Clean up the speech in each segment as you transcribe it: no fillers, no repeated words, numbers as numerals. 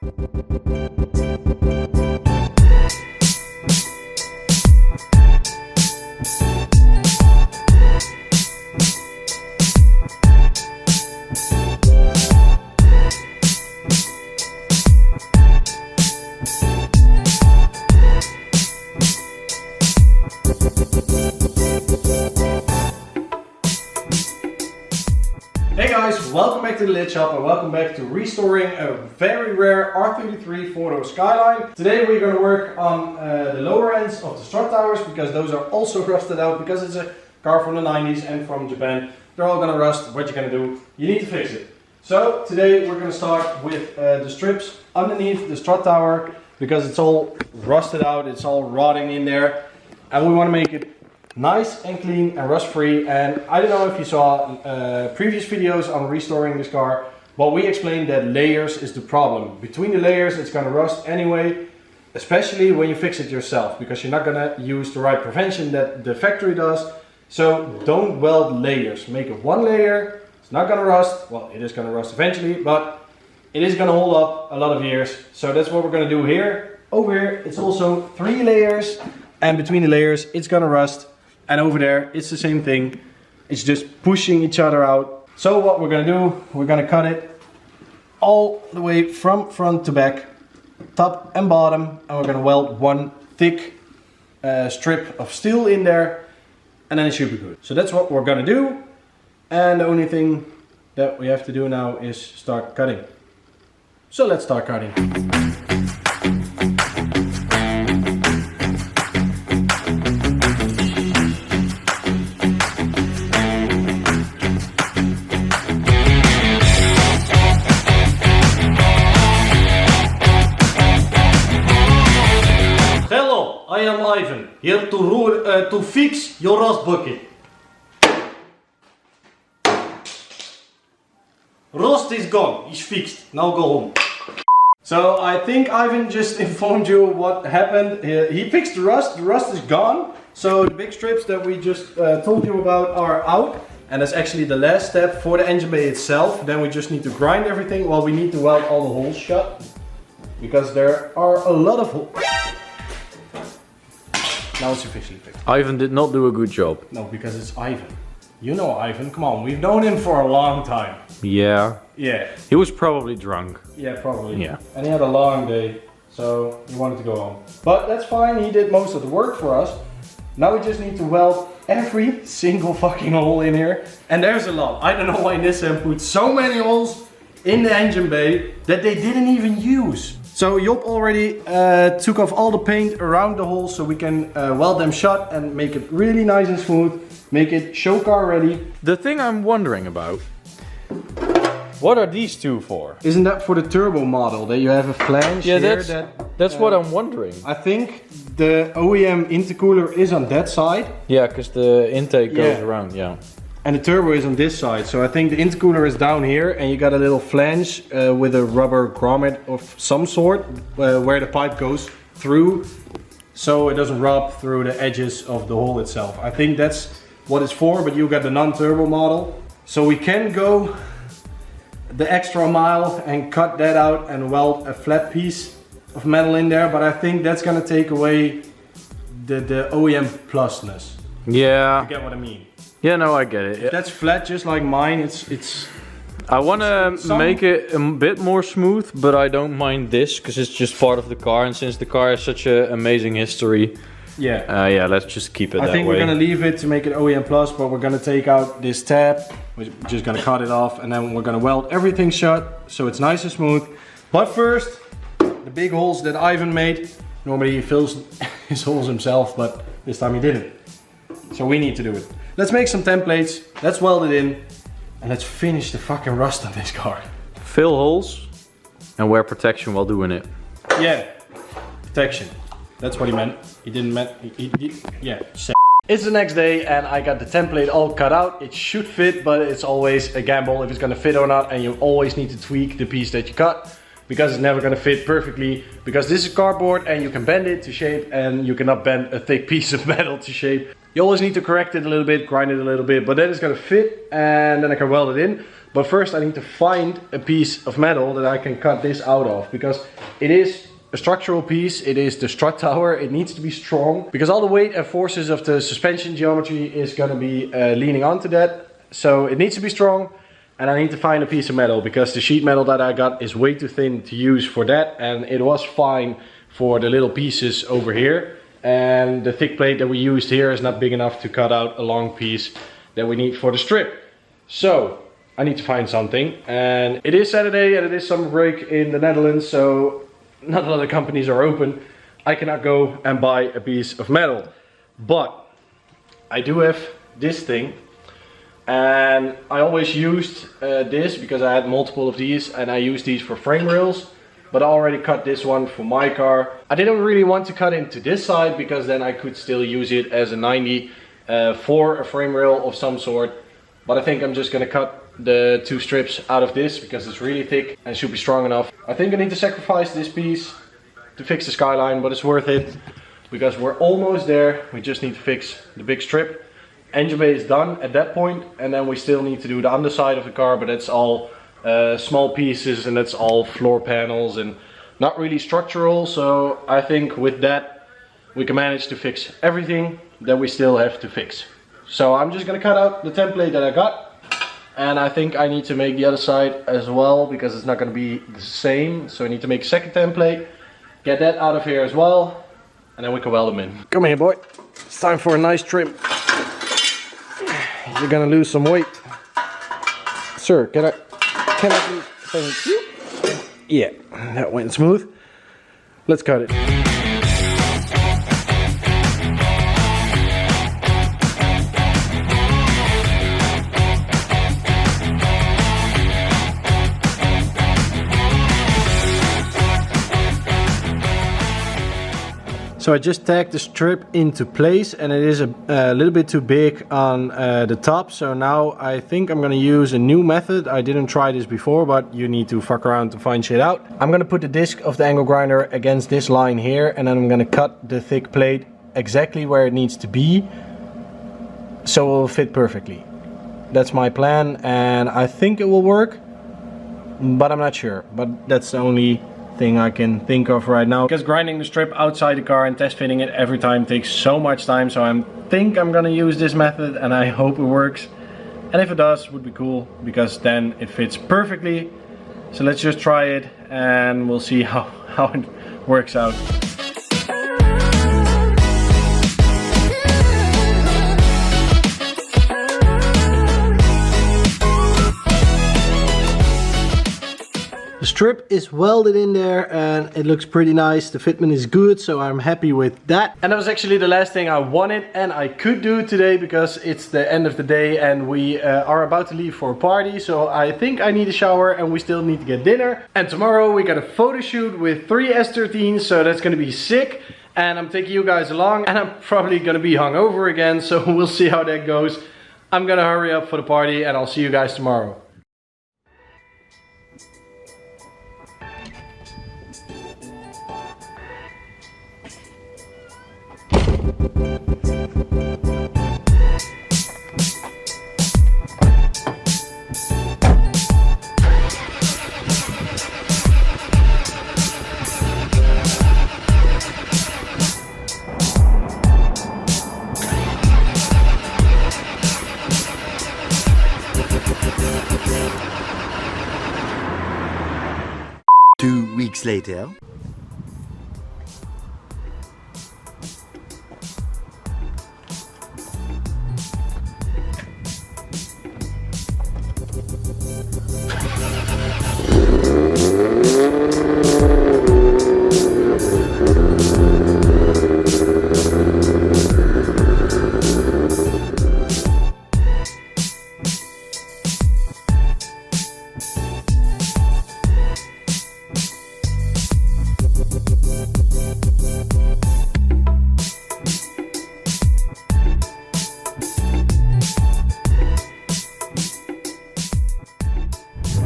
Hey guys, welcome back to the Lid Shop and welcome back to restoring a very rare R33 photo Skyline. Today we're going to work on the lower ends of the strut towers because those are also rusted out because it's a car from the 90s and from Japan. They're all going to rust. What you're going to do, you need to fix it. So today we're going to start with the strips underneath the strut tower because it's all rusted out, it's all rotting in there, and we want to make it nice and clean and rust free. And I don't know if you saw previous videos on restoring this car, but we explained that layers is the problem. Between the layers it's gonna rust anyway, especially when you fix it yourself, because you're not gonna use the right prevention that the factory does. So don't weld layers, make it one layer. It's not gonna rust. Well, it is gonna rust eventually, but it is gonna hold up a lot of years. So that's what we're gonna do here. Over here it's also 3 layers, and between the layers it's gonna rust. And over there, it's the same thing. It's just pushing each other out. So what we're gonna do, we're gonna cut it all the way from front to back, top and bottom, and we're gonna weld one thick strip of steel in there, and then it should be good. So that's what we're gonna do. And the only thing that we have to do now is start cutting. So let's start cutting. I am Ivan, here to fix your rust bucket. Rust is gone, it's fixed, now go home. So I think Ivan just informed you what happened. He fixed the rust is gone. So the big strips that we just told you about are out. And that's actually the last step for the engine bay itself. Then we just need to grind everything. Well, we need to weld all the holes shut, because there are a lot of holes. Now it's officially fixed. Ivan did not do a good job. No, because it's Ivan. You know Ivan, come on, we've known him for a long time. Yeah. Yeah. He was probably drunk. Yeah, probably. Yeah. And he had a long day, so he wanted to go home. But that's fine, he did most of the work for us. Now we just need to weld every single fucking hole in here. And there's a lot. I don't know why Nissan put so many holes in the engine bay that they didn't even use. So Job already took off all the paint around the holes so we can weld them shut and make it really nice and smooth, make it show car ready. The thing I'm wondering about, what are these two for? Isn't that for the turbo model that you have a flange Yeah, here? that's what I'm wondering. I think the OEM intercooler is on that side. Yeah, because the intake goes around, yeah. And the turbo is on this side, so I think the intercooler is down here, and you got a little flange with a rubber grommet of some sort where the pipe goes through, so it doesn't rub through the edges of the hole itself. I think that's what it's for, but you got the non-turbo model, so we can go the extra mile and cut that out and weld a flat piece of metal in there, but I think that's gonna take away the OEM plusness. Yeah. You get what I mean? Yeah, no, I get it. That's flat, just like mine. It's. I want to make it a bit more smooth, but I don't mind this because it's just part of the car, and since the car has such an amazing history, yeah, let's just keep it that way. I think we're gonna leave it to make it OEM plus, but we're gonna take out this tab. We're just gonna cut it off, and then we're gonna weld everything shut so it's nice and smooth. But first, the big holes that Ivan made. Normally he fills his holes himself, but this time he didn't. So we need to do it. Let's make some templates, let's weld it in, and let's finish the fucking rust on this car. Fill holes and wear protection while doing it. Yeah, protection. That's what he meant. He didn't mean, yeah. It's the next day and I got the template all cut out. It should fit, but it's always a gamble if it's gonna fit or not, and you always need to tweak the piece that you cut, because it's never gonna fit perfectly, because this is cardboard and you can bend it to shape, and you cannot bend a thick piece of metal to shape. You always need to correct it a little bit, grind it a little bit, but then it's gonna fit, and then I can weld it in. But first I need to find a piece of metal that I can cut this out of, because it is a structural piece. It is the strut tower. It needs to be strong because all the weight and forces of the suspension geometry is going to be leaning onto that. So it needs to be strong, and I need to find a piece of metal because the sheet metal that I got is way too thin to use for that, and it was fine for the little pieces over here. And the thick plate that we used here is not big enough to cut out a long piece that we need for the strip. So I need to find something, and it is Saturday and it is summer break in the Netherlands, so not a lot of companies are open. I cannot go and buy a piece of metal, but I do have this thing, and I always used this because I had multiple of these, and I used these for frame rails, but I already cut this one for my car. I didn't really want to cut into this side because then I could still use it as a 90 for a frame rail of some sort, but I think I'm just gonna cut the two strips out of this because it's really thick and should be strong enough. I think I need to sacrifice this piece to fix the Skyline, but it's worth it because we're almost there. We just need to fix the big strip. Engine bay is done at that point, and then we still need to do the underside of the car, but it's all small pieces and that's all floor panels and not really structural. So I think with that we can manage to fix everything that we still have to fix. So I'm just gonna cut out the template that I got. And I think I need to make the other side as well because it's not going to be the same. So I need to make a second template, get that out of here as well, and then we can weld them in. Come here, boy. It's time for a nice trim. You're going to lose some weight. Sir, can I please? Thank you. Yeah, that went smooth. Let's cut it. So I just tacked the strip into place, and it is a little bit too big on the top. So now I think I'm gonna use a new method. I didn't try this before, but you need to fuck around to find shit out. I'm gonna put the disc of the angle grinder against this line here, and then I'm gonna cut the thick plate exactly where it needs to be, so it will fit perfectly. That's my plan, and I think it will work, but I'm not sure. But that's the only thing I can think of right now, because grinding the strip outside the car and test fitting it every time takes so much time. So I think I'm gonna use this method, and I hope it works, and if it does, it would be cool because then it fits perfectly. So let's just try it and we'll see how it works out. The strip is welded in there and it looks pretty nice. The fitment is good, so I'm happy with that. And that was actually the last thing I wanted and I could do today because it's the end of the day and we are about to leave for a party. So I think I need a shower and we still need to get dinner. And tomorrow we got a photo shoot with 3 S13s, so that's gonna be sick. And I'm taking you guys along, and I'm probably gonna be hungover again, so we'll see how that goes. I'm gonna hurry up for the party and I'll see you guys tomorrow. Later.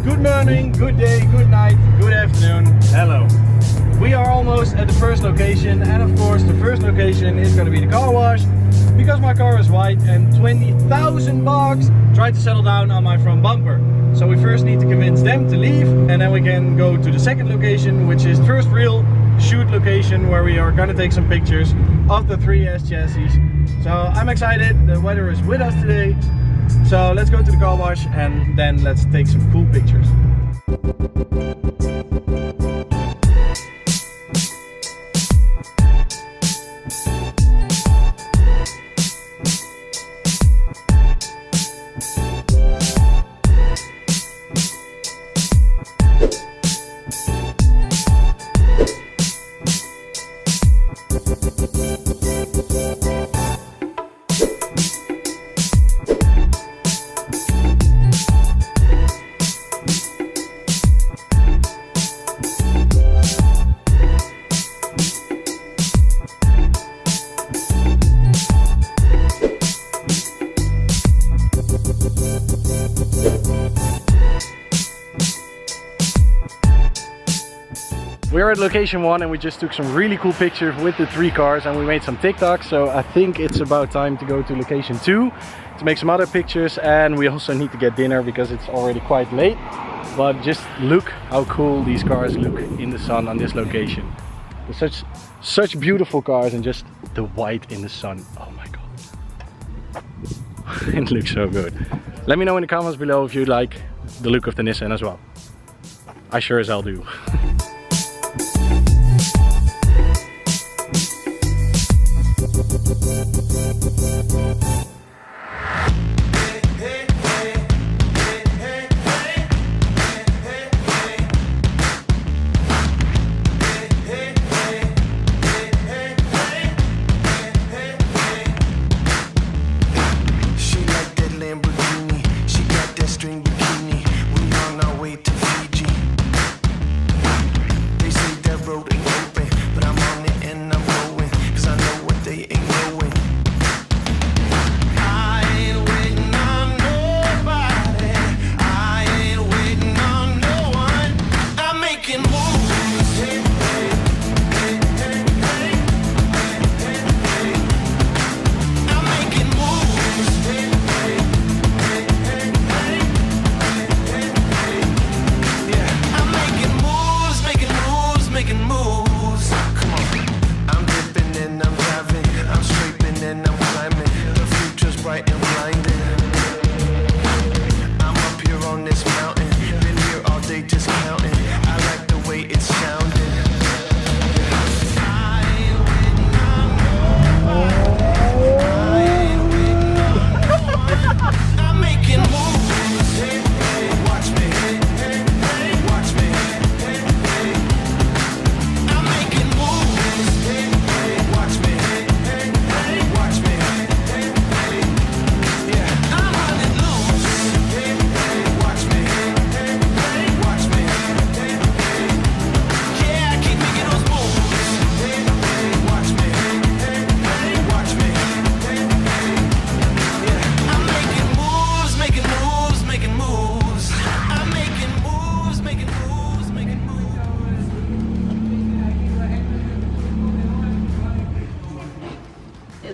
Good morning, good day, good night, good afternoon, hello. We are almost at the first location, and of course the first location is going to be the car wash, because my car is white, and 20,000 bucks tried to settle down on my front bumper. So we first need to convince them to leave, and then we can go to the second location, which is first real shoot location, where we are gonna take some pictures of the 3S chassis. So I'm excited, the weather is with us today. So let's go to the car wash and then let's take some cool pictures. We're at location 1 and we just took some really cool pictures with the 3 cars and we made some TikToks, so I think it's about time to go to location 2 to make some other pictures, and we also need to get dinner because it's already quite late. But just look how cool these cars look in the sun on this location. They're such beautiful cars, and just the white in the sun. Oh my god. It looks so good. Let me know in the comments below if you like the look of the Nissan as well. I sure as hell do.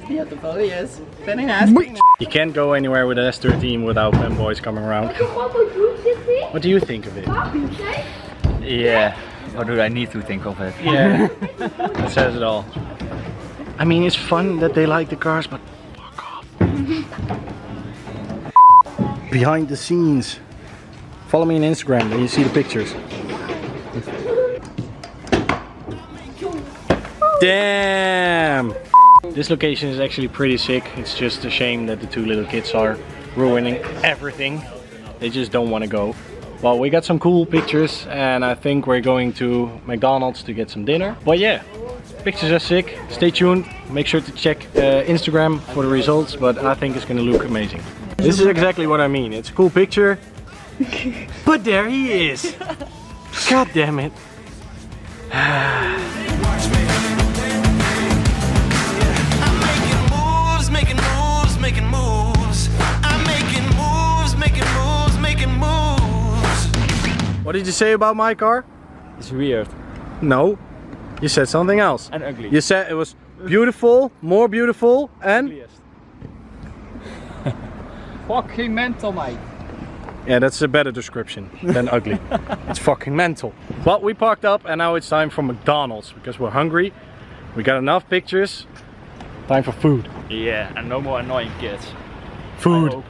Beautiful, yes. Very nice. You can't go anywhere with an S13 without fanboys coming around. What do you think of it? Yeah, what do I need to think of it? Yeah, that says it all. I mean, it's fun that they like the cars, but fuck off. Behind the scenes. Follow me on Instagram and you see the pictures. Damn! This location is actually pretty sick. It's just a shame that the 2 little kids are ruining everything. They just don't want to go. Well, we got some cool pictures and I think we're going to McDonald's to get some dinner. But yeah, pictures are sick. Stay tuned. Make sure to check Instagram for the results, but I think it's gonna look amazing. This is exactly what I mean. It's a cool picture. But there he is. God damn it. What did you say about my car? It's weird. No, you said something else. And ugly. You said it was beautiful, more beautiful, and Ugliest. fucking mental, mate. Yeah, that's a better description than ugly. It's fucking mental. But we parked up and now it's time for McDonald's because we're hungry. We got enough pictures. Time for food. Yeah, and no more annoying kids. Food.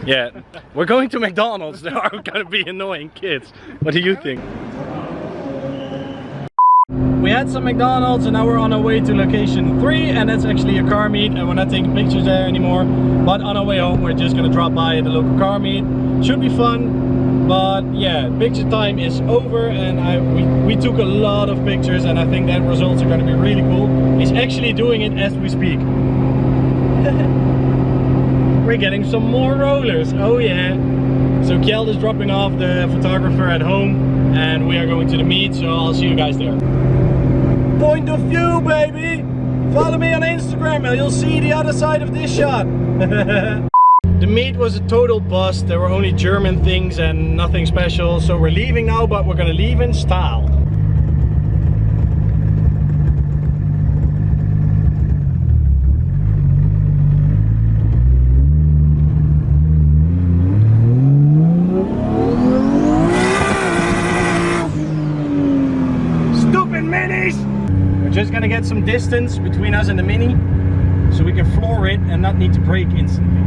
Yeah, we're going to McDonald's. There are gonna be annoying kids. What do you think? We had some McDonald's and now we're on our way to location 3, and that's actually a car meet, and we're not taking pictures there anymore. But on our way home we're just gonna drop by the local car meet. Should be fun, but yeah, picture time is over, and we took a lot of pictures, and I think that results are gonna be really cool. He's actually doing it as we speak. We're getting some more rollers, oh yeah. So Kjeld is dropping off the photographer at home, and we are going to the meet, so I'll see you guys there. Point of view, baby! Follow me on Instagram and you'll see the other side of this shot. The meet was a total bust. There were only German things and nothing special, so we're leaving now, but we're gonna leave in style. Just gonna get some distance between us and the Mini so we can floor it and not need to brake instantly.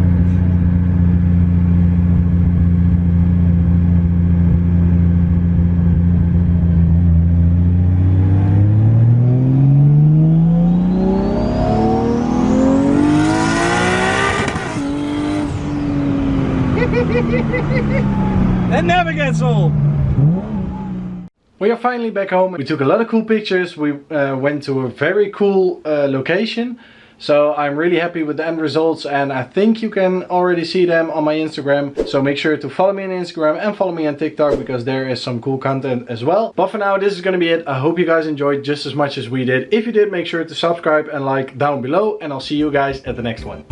That never gets old. We are finally back home. We took a lot of cool pictures. We went to a very cool location. So I'm really happy with the end results, and I think you can already see them on my Instagram. So make sure to follow me on Instagram and follow me on TikTok because there is some cool content as well. But for now, this is going to be it. I hope you guys enjoyed just as much as we did. If you did, make sure to subscribe and like down below, and I'll see you guys at the next one.